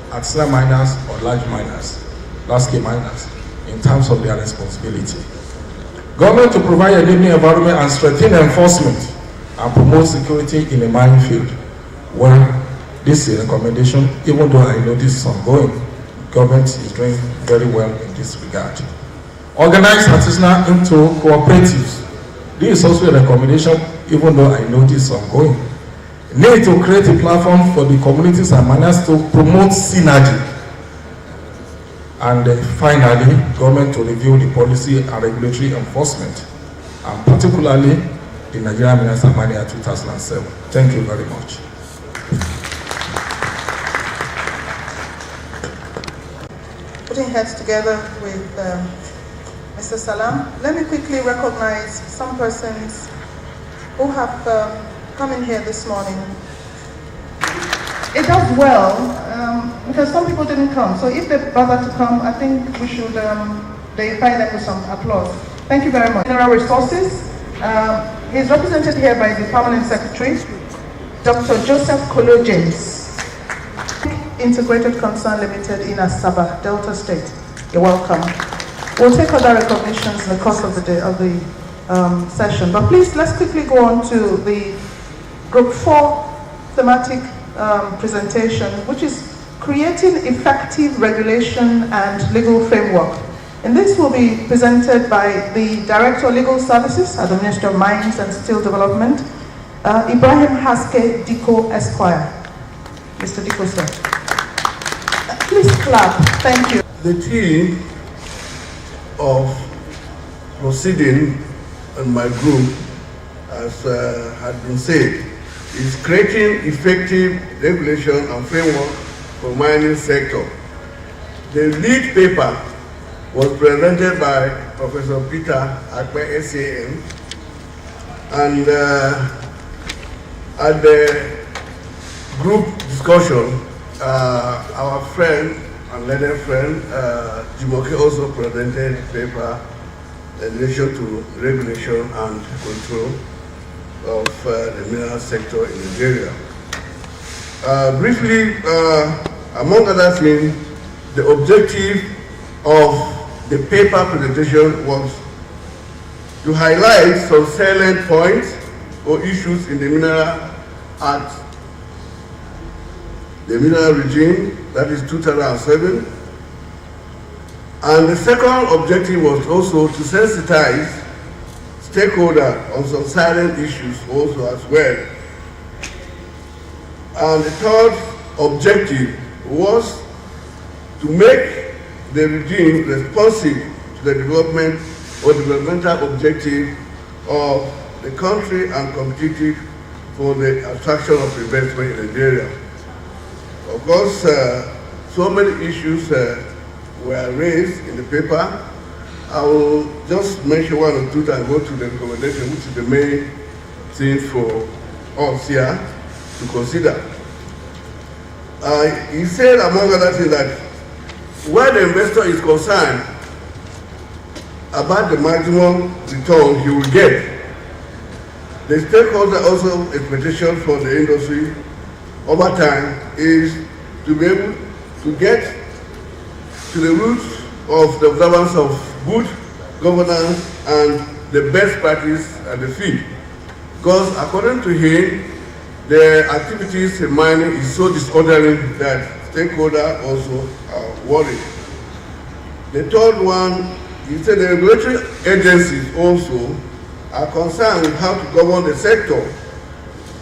artisanal miners or large miners, large-scale miners, in terms of their responsibility. Government to provide a enabling environment and strengthen enforcement and promote security in the mining field. Well, this is a recommendation, even though I know this is ongoing. Government is doing very well in this regard. Organize artisanal into cooperatives. This is also a recommendation, even though I know this is ongoing. Need to create a platform for the communities and miners to promote synergy. And finally, government to review the policy and regulatory enforcement, and particularly the Nigerian Miners and Mining Act 2007. Thank you very much. Putting heads together with Mr. Salam, let me quickly recognize some persons who have come in here this morning. It does well because some people didn't come. So if they bother to come, I think we should deify them with some applause. Thank you very much. Mineral Resources. He's represented here by the Permanent Secretary, Dr. Joseph Kolo James. Integrated Concern Limited in Asaba, Delta State. You're welcome. We'll take other recognitions in the course of the day of the session. But please, let's quickly go on to the Group 4 thematic presentation, which is creating effective regulation and legal framework. And this will be presented by the Director of Legal Services at the Ministry of Mines and Steel Development, Ibrahim Haske Diko Esquire. Mr. Diko, sir. Please clap. Thank you. The theme of proceeding in my group, as had been said, is creating effective regulation and framework for mining sector. The lead paper was presented by Professor Peter Akpe, SAM, and at the group discussion, our friend and learned friend Jimoke also presented a paper in relation to regulation and control of the mineral sector in Nigeria. Briefly, among other things, the objective of the paper presentation was to highlight some salient points or issues in the Mineral Act, the mineral regime, that is 2007. And the second objective was also to sensitize stakeholders on some salient issues also as well. And the third objective was to make the regime responsive to the development or developmental objective of the country and competitive for the attraction of investment in Nigeria. Of course, so many issues were raised in the paper. I will just mention one or two and go to the recommendation, which is the main thing for us here to consider. He said, among other things, that where the investor is concerned about the maximum return he will get, the stakeholder also expectation for the industry over time is to be able to get to the roots of the observance of good governance and the best practice at the field. Because according to him, the activities in mining is so disorderly that stakeholders also are worried. The third one, he said the regulatory agencies also are concerned with how to govern the sector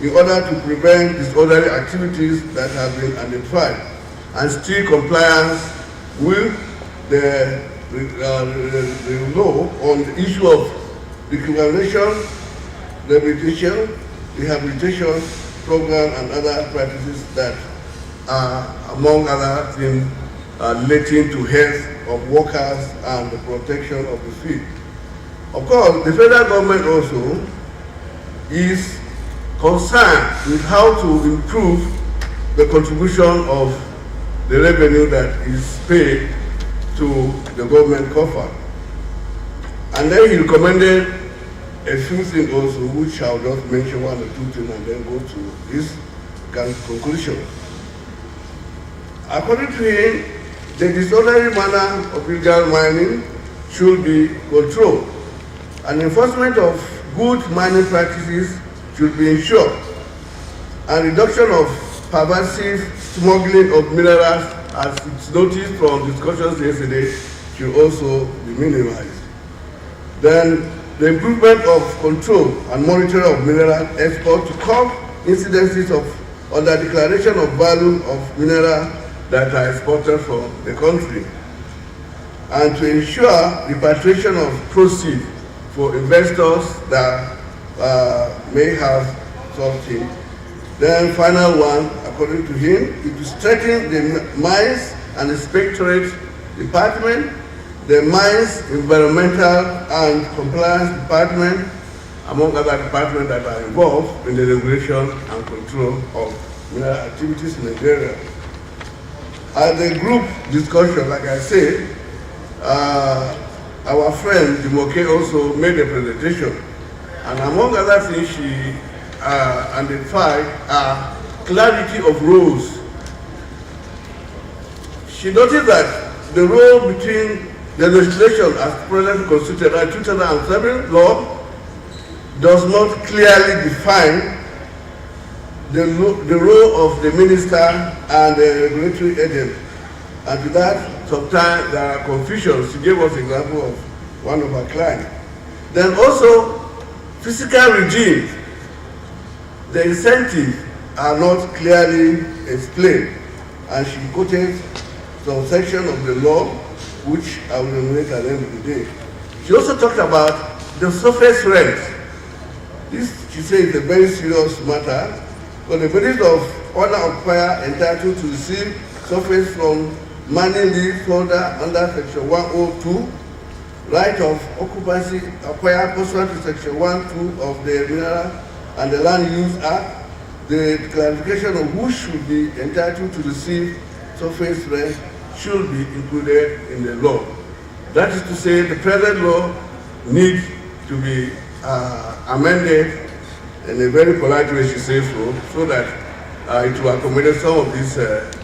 in order to prevent disorderly activities that have been identified and strict compliance with the law on the issue of recuperation, rehabilitation program and other practices that are, among other things, relating to health of workers and the protection of the field. Of course, the federal government also is concerned with how to improve the contribution of the revenue that is paid to the government coffer. And then he recommended a few things also, which I'll just mention one or two things and then go to this conclusion. According to him, the disorderly manner of illegal mining should be controlled, and enforcement of good mining practices should be ensured, and reduction of pervasive smuggling of minerals, as it's noticed from discussions yesterday, should also be minimized. Then the improvement of control and monitoring of mineral export to curb incidences of under declaration of value of mineral that are exported from the country, and to ensure repatriation of proceeds for investors that may have something. Then final one, according to him, is to strengthen the Mines and Inspectorate Department, the Mines Environmental and Compliance Department, among other departments that are involved in the regulation and control of mineral activities in Nigeria. At the group discussion, like I said, our friend Dimoke also made a presentation, and among other things she identified clarity of roles. She noted that the role between the legislation as presently constituted in 2007 law does not clearly define the role of the minister and the regulatory agent. And to that, sometimes there are confusions. She gave us an example of one of our clients. Then also, fiscal regime, the incentives are not clearly explained. And she quoted some section of the law, which I will enumerate at the end of the day. She also talked about the surface rent. This, she said, is a very serious matter. For the basis of owner occupier entitled to receive surface from mining leaseholder under Section 102, right of occupancy acquired pursuant to Section 1(2) of the Mineral and the Land Use Act, the clarification of who should be entitled to receive surface rent should be included in the law. That is to say, the present law needs to be amended in a very polite way, she says so that it will accommodate some of these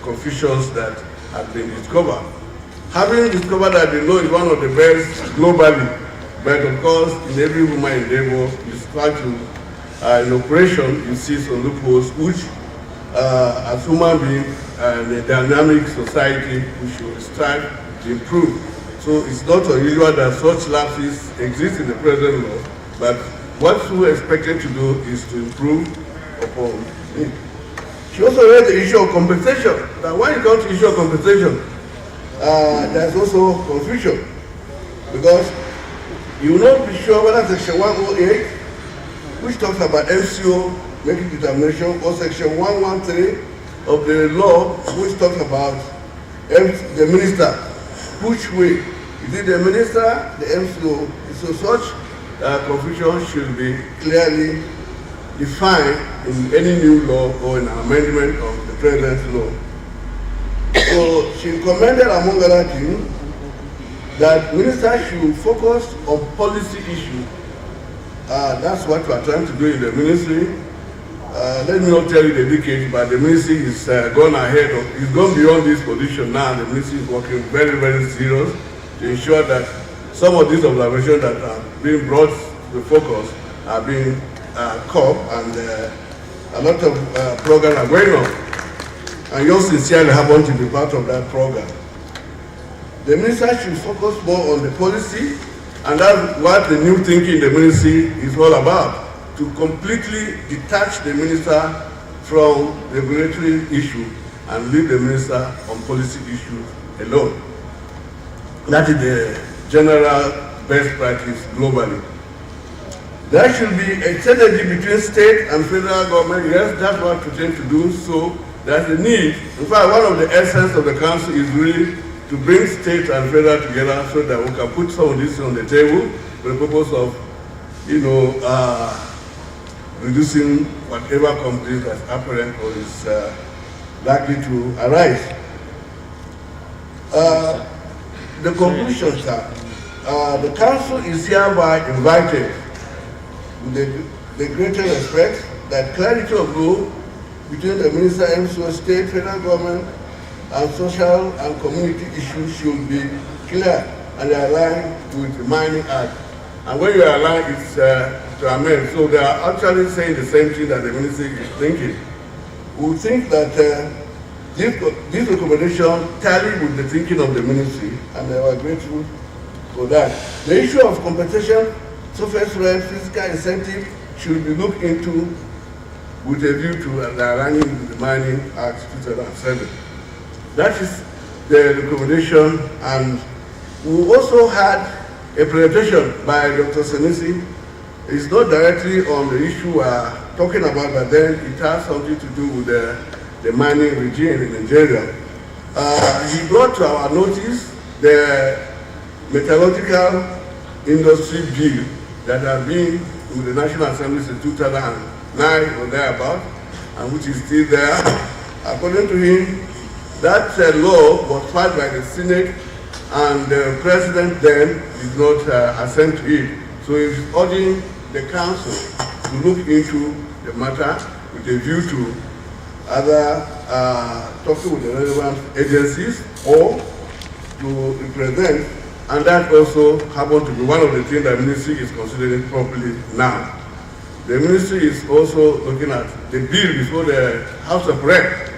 confusions that have been discovered. Having discovered that the law is one of the best globally, but of course, in every human endeavor, you try to, in operation, you see some loopholes which, as human beings and a dynamic society, we should strive to improve. So it's not unusual that such lapses exist in the present law, but what we're expected to do is to improve upon it. She also raised the issue of compensation. Now, when it comes to issue of compensation, there's also confusion, because you will not be sure whether Section 108, which talks about MCO making determination, or Section 113 of the law, which talks about the minister, which way. Is it the minister, the MCO? So such confusion should be clearly defined in any new law or in an amendment of the present law. So she commended, among other things, that ministers should focus on policy issues. That's what we are trying to do in the ministry. Let me not tell you the decade, but the ministry is gone ahead of, it's gone beyond this position now. The ministry is working very, very serious to ensure that some of these observations that are being brought to focus are being caught, and a lot of programs are going on. And you sincerely happen to be part of that program. The minister should focus more on the policy, and that's what the new thinking in the ministry is all about, to completely detach the minister from regulatory issues and leave the minister on policy issues alone. That is the general best practice globally. There should be a synergy between state and federal government. Yes, that's what we tend to do. So there's a need. In fact, one of the essence of the council is really to bring state and federal together so that we can put some of this on the table for the purpose of, reducing whatever conflict that's apparent or is likely to arise. The conclusion, sir. The council is hereby invited, with the greatest respect, that clarity of law between the minister, MCO, state, federal government, and social and community issues should be clear and aligned with the Mining Act. And when you align, it's to amend. So they are actually saying the same thing that the ministry is thinking. We think that this recommendation tally with the thinking of the ministry, and they are grateful for that. The issue of compensation, surface rent, physical incentive should be looked into with a view to aligning with the Mining Act 2007. That is the recommendation, and we also had a presentation by Dr. Senisi. It's not directly on the issue we are talking about, but then it has something to do with the mining regime in Nigeria. He brought to our notice the metallurgical industry bill that has been with the National Assembly since 2009 or thereabout, and which is still there. According to him, that law was passed by the Senate, and the President then did not assent to it. So he's urging the Council to look into the matter with a view to either talking with the relevant agencies or to represent, and that also happens to be one of the things that the Ministry is considering properly now. The Ministry is also looking at the bill before the House of Reps,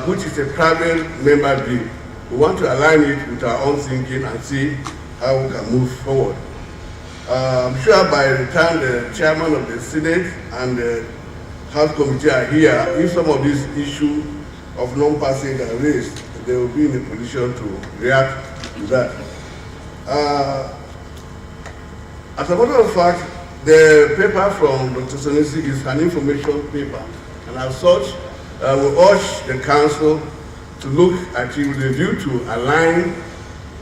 which is a private member bill. We want to align it with our own thinking and see how we can move forward. I'm sure by the time the chairman of the Senate and the House Committee are here, if some of these issues of non-passing are raised, they will be in a position to react to that. As a matter of fact, the paper from Dr. Senisi is an information paper, and as such, we urge the Council to look at it with a view to align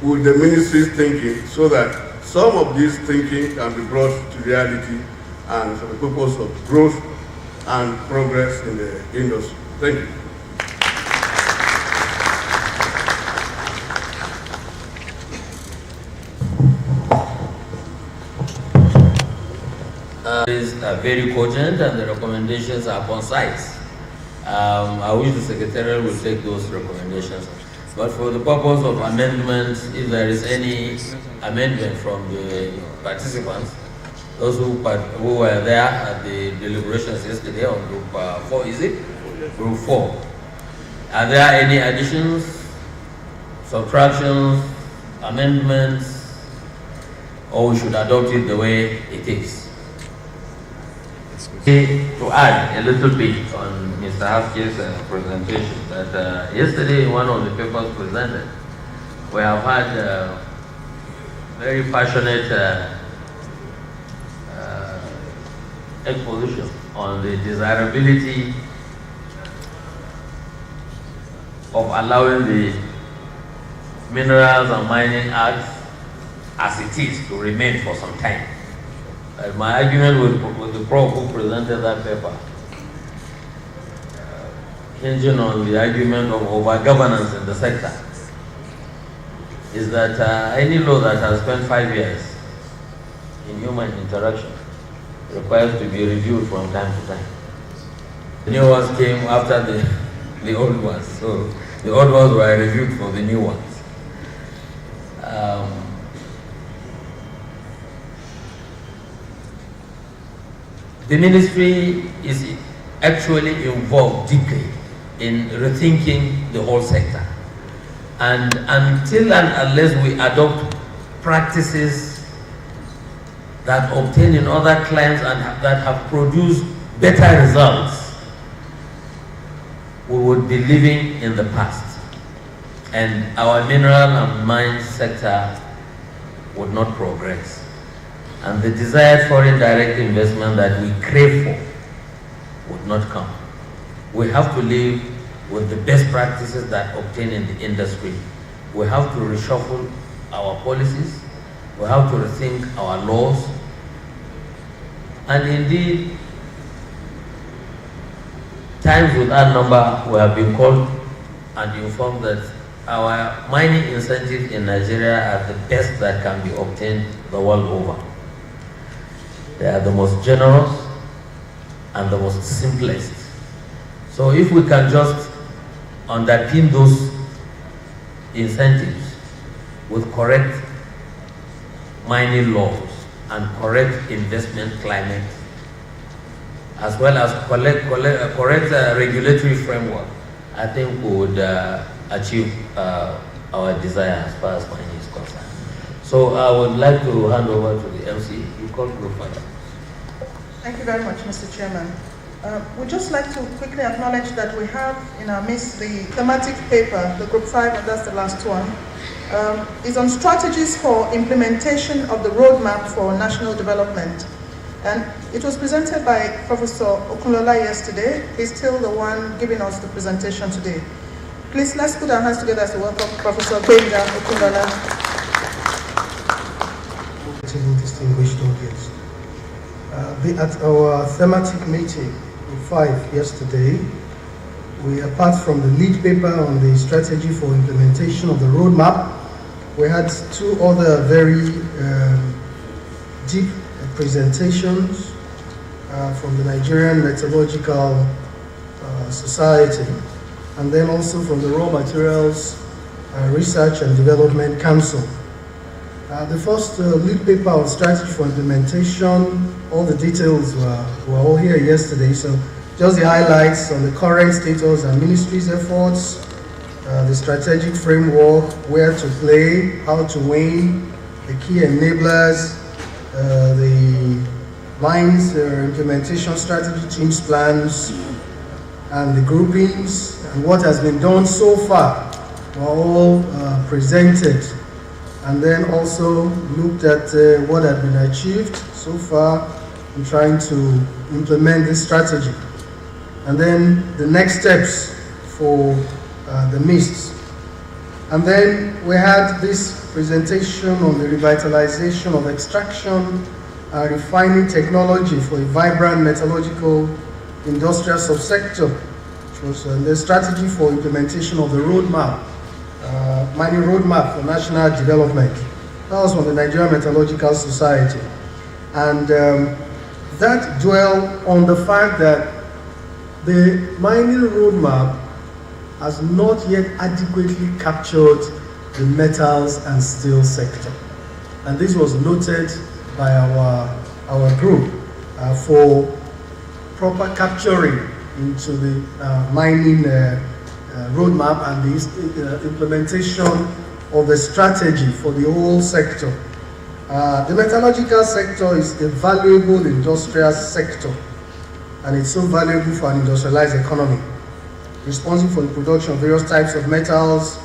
with the Ministry's thinking so that some of this thinking can be brought to reality and for the purpose of growth and progress in the industry. Thank you. Is very cogent and the recommendations are concise. I wish the Secretariat will take those recommendations. But for the purpose of amendments, if there is any amendment from the participants, those who were there at the deliberations yesterday on Group 4, is it? Group 4. Are there any additions, subtractions, amendments, or we should adopt it the way it is? To add a little bit on Mr. Hafke's presentation, that yesterday in one of the papers presented, we have had very passionate exposition on the desirability of allowing the Minerals and Mining Act as it is to remain for some time. My argument with the Prof who presented that paper, hinging on the argument of over-governance in the sector, is that any law that has spent 5 years in human interaction requires to be reviewed from time to time. The new ones came after the old ones, so the old ones were reviewed for the new ones. The ministry is actually involved deeply in rethinking the whole sector. And until and unless we adopt practices that obtain in other clients and that have produced better results, we would be living in the past. And our mineral and mine sector would not progress. And the desired foreign direct investment that we crave for would not come. We have to live with the best practices that obtain in the industry. We have to reshuffle our policies. We have to rethink our laws. And indeed, times without number, we have been called and informed that our mining incentives in Nigeria are the best that can be obtained the world over. They are the most generous and the most simplest. So if we can just underpin those incentives with correct mining laws and correct investment climate, as well as correct regulatory framework, I think we would achieve our desire as far as mining is concerned. So I would like to hand over to the MC. You call Group Father. Thank you very much, Mr. Chairman. We'd just like to quickly acknowledge that we have in our midst the thematic paper, the Group 5, and that's the last one. Is on strategies for implementation of the roadmap for national development. And it was presented by Professor Okunlola yesterday. He's still the one giving us the presentation today. Please, let's put our hands together to welcome Professor Benja Okunlola. Distinguished audience. At our thematic meeting in 5 yesterday, we, apart from the lead paper on the strategy for implementation of the roadmap, we had 2 other very deep presentations from the Nigerian Metallurgical Society, and then also from the Raw Materials Research and Development Council. The first lead paper on strategy for implementation, all the details were all here yesterday, so just the highlights on the current status and ministry's efforts, the strategic framework, where to play, how to win, the key enablers, the mines implementation strategy teams plans, and the groupings, and what has been done so far were all presented. And then also looked at what had been achieved so far in trying to implement this strategy. And then the next steps for the MISTs. And then we had this presentation on the revitalization of extraction and refining technology for a vibrant metallurgical industrial subsector, which was the strategy for implementation of the roadmap, mining roadmap for national development. That was from the Nigerian Metallurgical Society. And that dwelled on the fact that the mining roadmap has not yet adequately captured the metals and steel sector. And this was noted by our group for proper capturing into the mining roadmap and the implementation of the strategy for the whole sector. The metallurgical sector is a valuable industrial sector, and it's so valuable for an industrialized economy, responsible for the production of various types of metals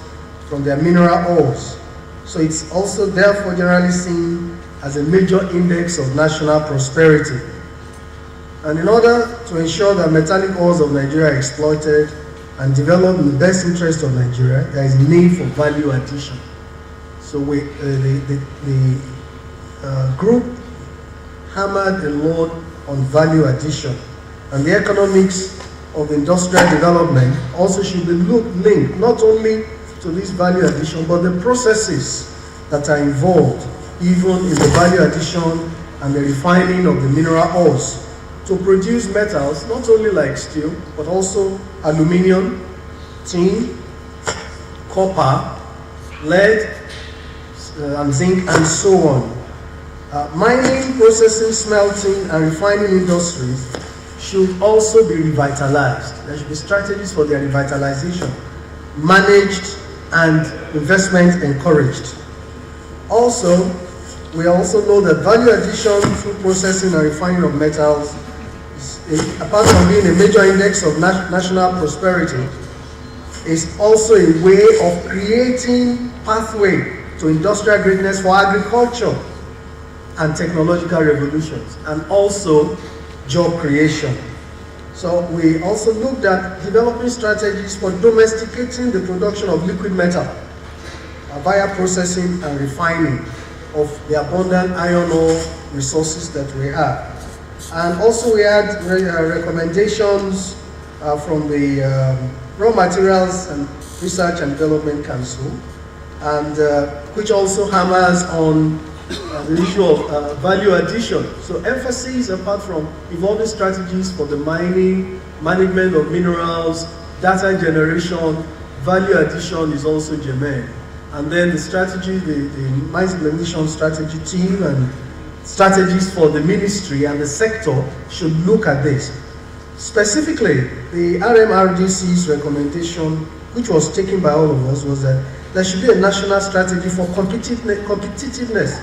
from their mineral ores. So it's also therefore generally seen as a major index of national prosperity. And in order to ensure that metallic ores of Nigeria are exploited and developed in the best interest of Nigeria, there is need for value addition. So the group hammered a lot on value addition, and the economics of industrial development also should be linked not only to this value addition, but the processes that are involved, even in the value addition and the refining of the mineral ores to produce metals, not only like steel, but also aluminium, tin, copper, lead, and zinc, and so on. Mining, processing, smelting, and refining industries should also be revitalized. There should be strategies for their revitalization, managed and investment encouraged. Also, we also know that value addition through processing and refining of metals, apart from being a major index of national prosperity, is also a way of creating pathway to industrial greatness for agriculture and technological revolutions, and also job creation. So we also looked at developing strategies for domesticating the production of liquid metal via processing and refining of the abundant iron ore resources that we have. And also we had recommendations from the Raw Materials and Research and Development Council, and which also hammers on the issue of value addition. So emphasis, apart from evolving strategies for the mining, management of minerals, data generation, value addition is also germane. And then the strategy, the mines implementation strategy team and strategies for the ministry and the sector should look at this. Specifically, the RMRDC's recommendation, which was taken by all of us, was that there should be a national strategy for competitiveness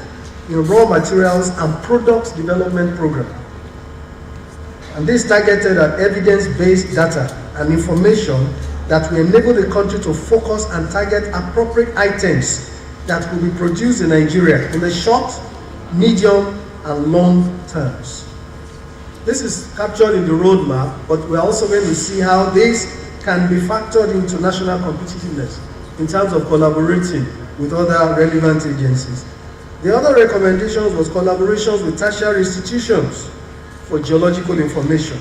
in raw materials and product development program. And this targeted at evidence-based data and information that will enable the country to focus and target appropriate items that will be produced in Nigeria in the short, medium, and long terms. This is captured in the roadmap, but we're also going to see how this can be factored into national competitiveness in terms of collaborating with other relevant agencies. The other recommendations was collaborations with tertiary institutions for geological information.